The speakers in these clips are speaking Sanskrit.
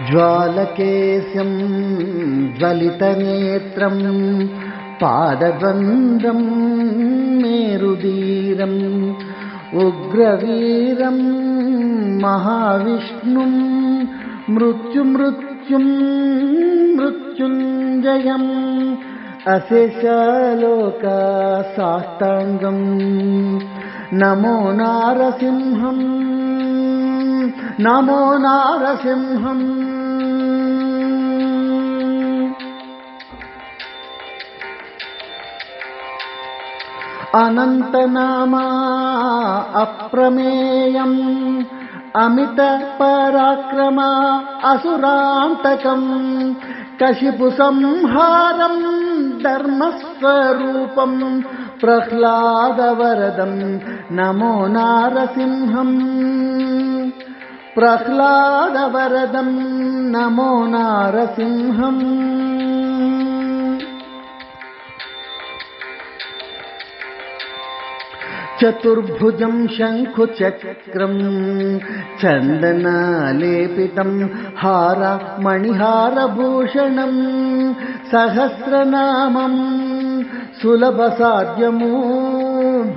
ज्वालकेशं ज्वलितनेत्रं पादद्वन्द्वं मेरुधीरम् उग्रवीरं महाविष्णुं मृत्युं मृत्युञ्जयम् अशेषलोकसाष्टाङ्गं नमो नारसिंहं नमो नारसिंहम् अनन्तनामा अप्रमेयम् अमितपराक्रमा असुरान्तकम् कशिपुसंहारं धर्मस्वरूपं प्रह्लादवरदं नमो नारसिंहम् प्रह्लादवरदं नमो नारसिंहम् चतुर्भुजं शङ्खुचक्रं चन्दनालेपितं हारमणिहारभूषणं सहस्रनामं सुलभसाध्यमो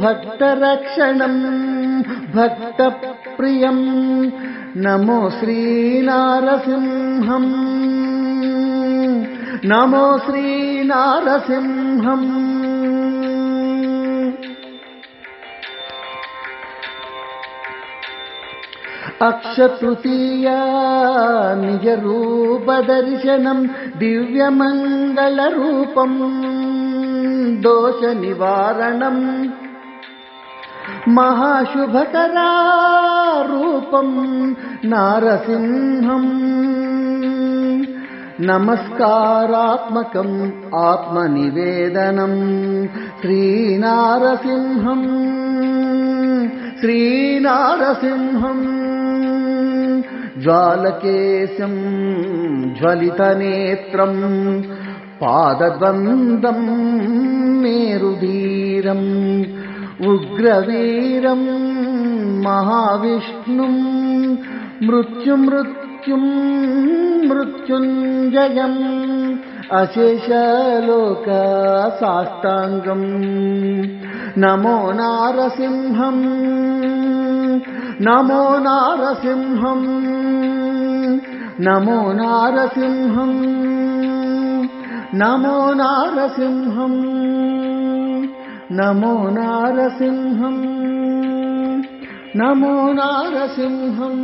भक्तरक्षणं भक्तप्रियं नमो श्रीनारसिंहम् नमो श्रीनारसिंहम् अक्षतृतीया निजरूपदर्शनं दिव्यमङ्गलरूपं दोषनिवारणं महाशुभकरारूपं नारसिंहम् नमस्कारात्मकम् आत्मनिवेदनं श्रीनारसिंहम् श्रीनारसिंहम् ज्वालकेशं ज्वलितनेत्रं पादद्वन्द्वं मेरुधीरम् उग्रवीरं महाविष्णुं मृत्युं मृत्युञ्जयम् अशेषलोकसाष्टाङ्गं नमो नारसिंहम् नमो नारसिंहम् नमो नारसिंहम् नमो नारसिंहम् नमो नारसिंहम् नमो नारसिंहम्।